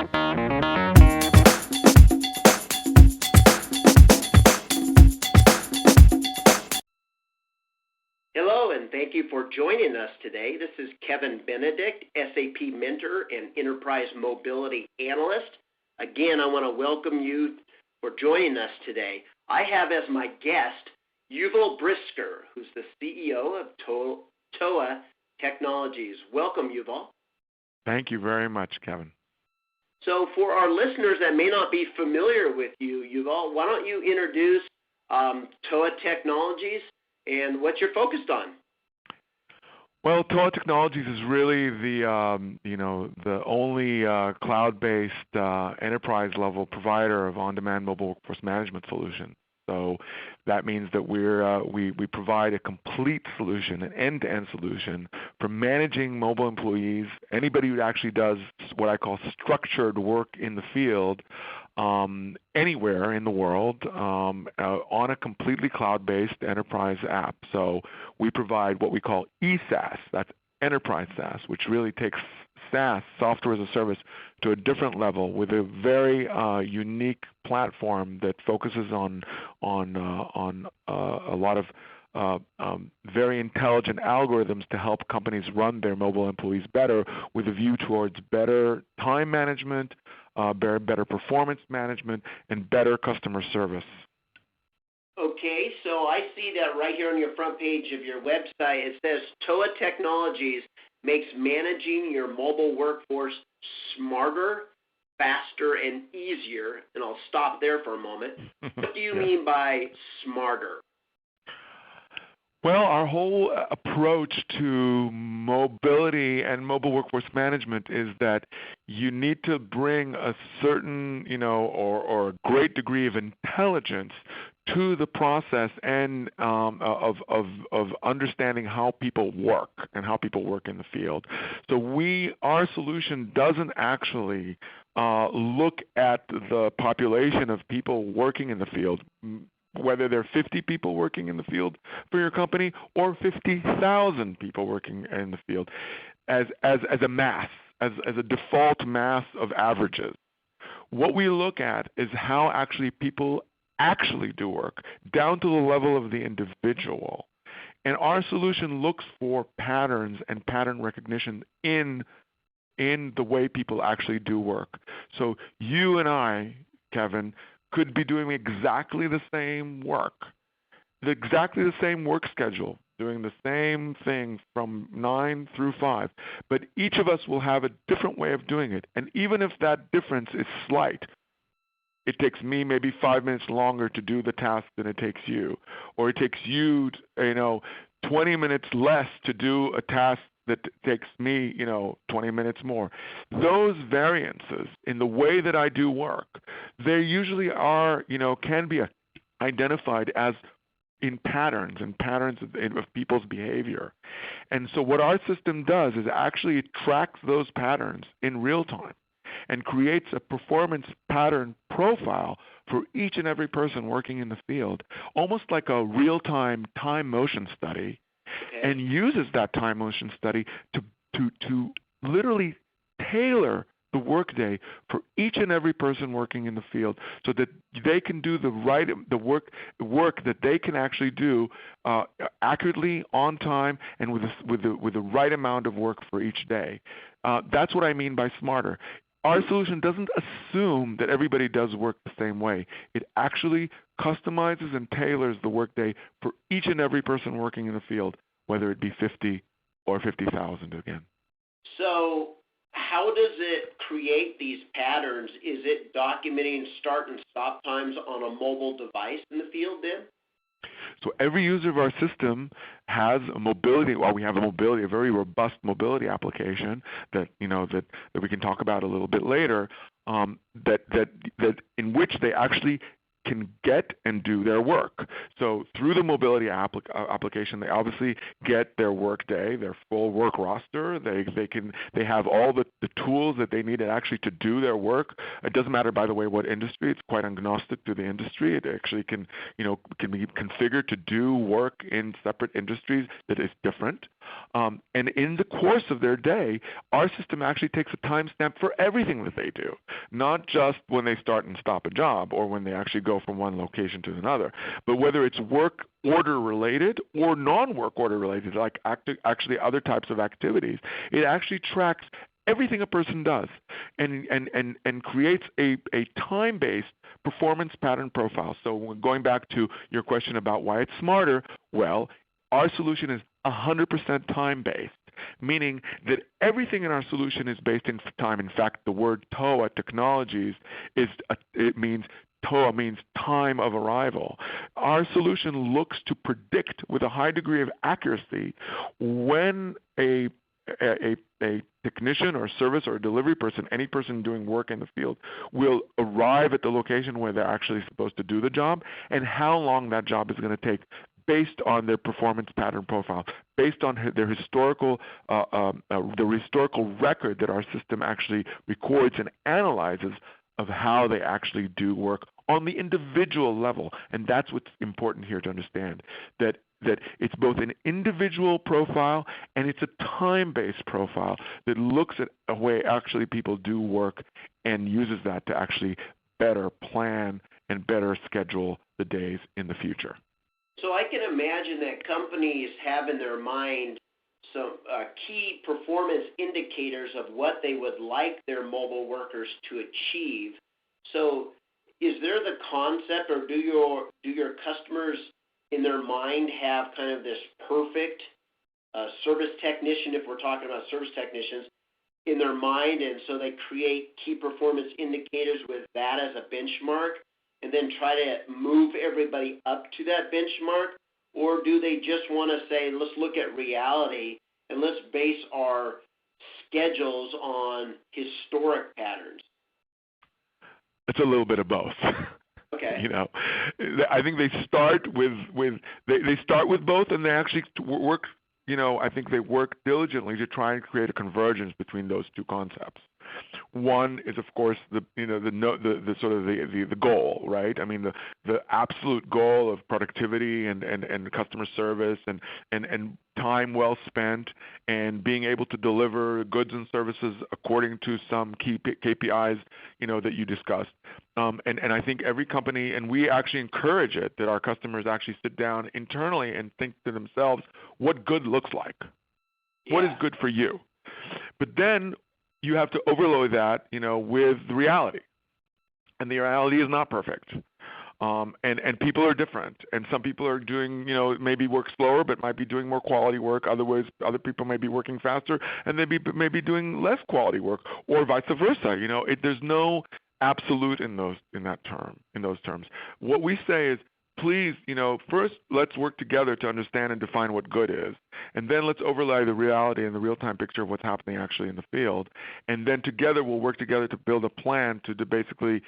Hello, and thank you for joining us today. This is Kevin Benedict, SAP Mentor and Enterprise Mobility Analyst. Again, I want to welcome you for joining us today. I have as my guest Yuval Brisker, who's the CEO of TOA Technologies. Welcome, Yuval. Thank you very much, Kevin. So for our listeners that may not be familiar with you, Yuval, why don't you introduce TOA Technologies and what you're focused on? Well, TOA Technologies is really the only cloud-based enterprise-level provider of on-demand mobile workforce management solutions. So that means that we provide a complete solution, an end-to-end solution for managing mobile employees, anybody who actually does what I call structured work in the field, anywhere in the world, on a completely cloud-based enterprise app. So we provide what we call ESaaS, that's enterprise SaaS, which really takes SaaS, software as a service, to a different level with a very unique platform that focuses on a lot of very intelligent algorithms to help companies run their mobile employees better, with a view towards better time management, better performance management, and better customer service. Okay, so I see that right here on your front page of your website. It says TOA Technologies makes managing your mobile workforce smarter, faster, and easier. And I'll stop there for a moment. What do you mean by smarter? Well, our whole approach to mobility and mobile workforce management is that you need to bring a certain, or a great degree of intelligence to the process and of understanding how people work and how people work in the field. So our solution doesn't actually look at the population of people working in the field, whether there are 50 people working in the field for your company or 50,000 people working in the field, as a mass, as a default mass of averages. What we look at is how actually people actually do work, down to the level of the individual. And our solution looks for patterns and pattern recognition in the way people actually do work. So you and I, Kevin, could be doing exactly the same work, exactly the same work schedule, doing the same thing from 9 through 5, but each of us will have a different way of doing it. And even if that difference is slight, it takes me maybe 5 minutes longer to do the task than it takes you, or it takes you, 20 minutes less to do a task that takes me, 20 minutes more. Those variances in the way that I do work, they usually are, can be identified as in patterns of people's behavior. And so what our system does is actually it tracks those patterns in real time and creates a performance pattern profile for each and every person working in the field, almost like a real-time time motion study. Okay. And uses that time motion study to literally tailor the workday for each and every person working in the field, so that they can do the work that they can actually do accurately, on time, and with the right amount of work for each day. That's what I mean by smarter. Our solution doesn't assume that everybody does work the same way. It actually customizes and tailors the workday for each and every person working in the field, whether it be 50 or 50,000 again. So how does it create these patterns? Is it documenting start and stop times on a mobile device in the field then? So every user of our system has a mobility. Well, we have a very robust mobility application that we can talk about a little bit later. That in which they actually can get and do their work. So through the mobility application, they obviously get their work day, their full work roster. They have all the tools that they need actually to do their work. It doesn't matter, by the way, what industry. It's quite agnostic to the industry. It actually can be configured to do work in separate industries that is different. And in the course of their day, our system actually takes a timestamp for everything that they do, not just when they start and stop a job or when they actually go from one location to another, but whether it's work order related or non-work order related, like actually other types of activities. It actually tracks everything a person does and creates a time-based performance pattern profile. So going back to your question about why it's smarter, well, our solution is 100% time-based, meaning that everything in our solution is based in time. In fact, the word TOA Technologies TOA means time of arrival. Our solution looks to predict with a high degree of accuracy when a technician or service or a delivery person, any person doing work in the field, will arrive at the location where they're actually supposed to do the job, and how long that job is going to take, based on their performance pattern profile, based on their historical record that our system actually records and analyzes of how they actually do work on the individual level. And that's what's important here to understand, that it's both an individual profile and it's a time-based profile that looks at a way actually people do work and uses that to actually better plan and better schedule the days in the future. So I can imagine that companies have in their mind some key performance indicators of what they would like their mobile workers to achieve. So is there the concept, or do your customers in their mind have kind of this perfect service technician, if we're talking about service technicians, in their mind, and so they create key performance indicators with that as a benchmark and then try to move everybody up to that benchmark? Or do they just want to say, let's look at reality and let's base our schedules on historic patterns? It's a little bit of both. Okay. I think they start with they start with both, and they actually work. I think they work diligently to try and create a convergence between those two concepts. One is, of course, the goal, right? I mean, the absolute goal of productivity and customer service and time well spent and being able to deliver goods and services according to some key KPIs, that you discussed. And I think every company, and we actually encourage it, that our customers actually sit down internally and think to themselves what good looks like. Yeah. What is good for you? But then you have to overlay that, with the reality. And the reality is not perfect. And people are different. And some people are doing, maybe work slower, but might be doing more quality work. Other people may be working faster, and they may be doing less quality work, or vice versa. There's no absolute in those terms. What we say is, please, first let's work together to understand and define what good is, and then let's overlay the reality and the real-time picture of what's happening actually in the field, and then together we'll work together to build a plan to basically,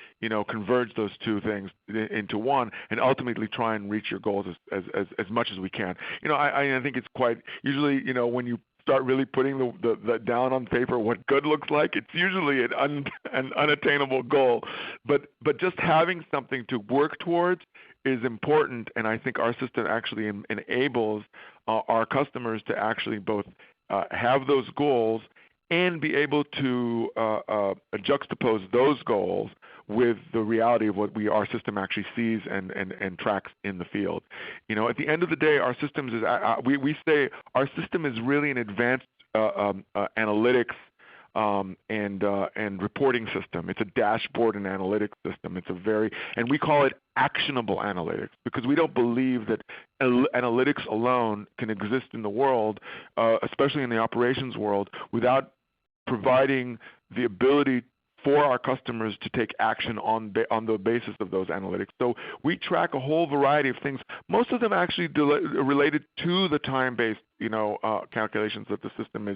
converge those two things into one, and ultimately try and reach your goals as much as we can. I think it's quite usually, when you start really putting the down on paper what good looks like, it's usually an unattainable goal. But just having something to work towards is important, and I think our system actually enables our customers to actually both have those goals and be able to juxtapose those goals with the reality of what our system actually sees and tracks in the field. At the end of the day, our systems we say our system is really an advanced analytics and reporting system. It's a dashboard and analytics system. And we call it actionable analytics, because we don't believe that analytics alone can exist in the world, especially in the operations world, without providing the ability for our customers to take action on the basis of those analytics. So we track a whole variety of things, most of them actually related to the time-based calculations that the system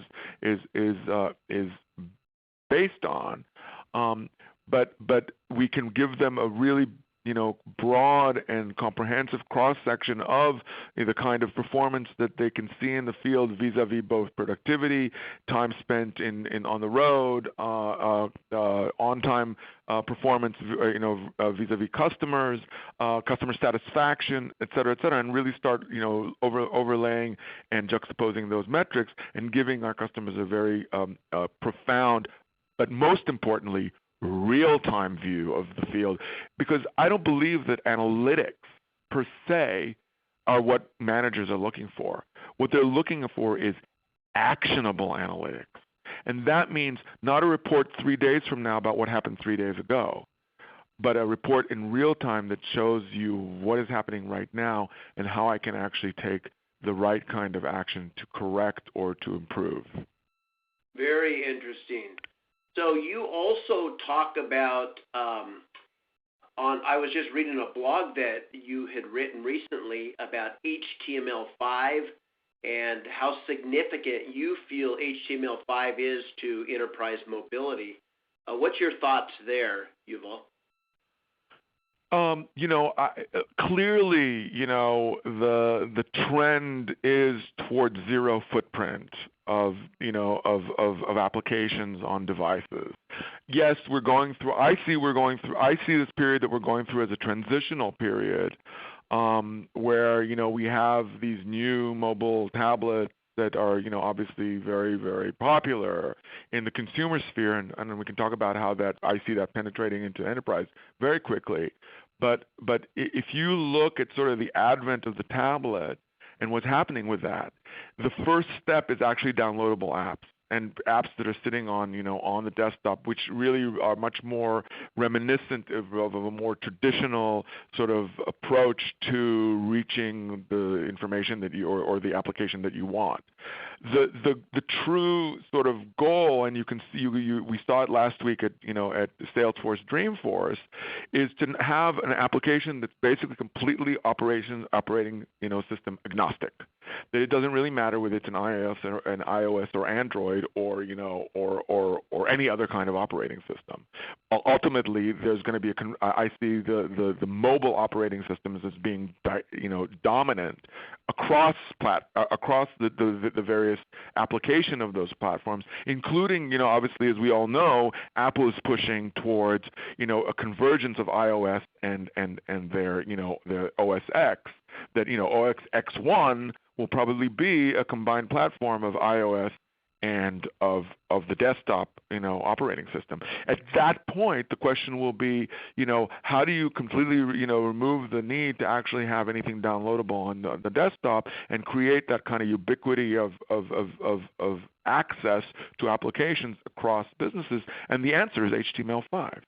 is based on. But we can give them a really broad and comprehensive cross-section of the kind of performance that they can see in the field vis-a-vis both productivity, time spent on the road, on-time performance, vis-a-vis customers, customer satisfaction, et cetera, and really start, overlaying and juxtaposing those metrics and giving our customers a very profound, but most importantly, real-time view of the field, because I don't believe that analytics per se are what managers are looking for. What they're looking for is actionable analytics. And that means not a report 3 days from now about what happened 3 days ago, but a report in real time that shows you what is happening right now and how I can actually take the right kind of action to correct or to improve. Very interesting. So you also talk about, I was just reading a blog that you had written recently about HTML5 and how significant you feel HTML5 is to enterprise mobility. What's your thoughts there, Yuval? Clearly, the trend is towards zero footprint of applications on devices. Yes, I see this period that we're going through as a transitional period, where, we have these new mobile tablets that are, obviously very, very popular in the consumer sphere, and we can talk about how I see that penetrating into enterprise very quickly. But if you look at sort of the advent of the tablet and what's happening with that, the first step is actually downloadable apps. And apps that are sitting on, on the desktop, which really are much more reminiscent of a more traditional sort of approach to reaching the information that or the application that you want. The true sort of goal, and you can see we saw it last week at Salesforce Dreamforce, is to have an application that's basically completely operating system agnostic. That it doesn't really matter whether it's an iOS or Android or any other kind of operating system. Ultimately, there's going to be I see the mobile operating systems as being dominant across the various application of those platforms, including obviously, as we all know, Apple is pushing towards a convergence of iOS and their OS X. That OS X1 will probably be a combined platform of iOS and of the desktop operating system. At that point, the question will be, how do you completely remove the need to actually have anything downloadable on the desktop and create that kind of ubiquity of access to applications across businesses? And the answer is HTML5.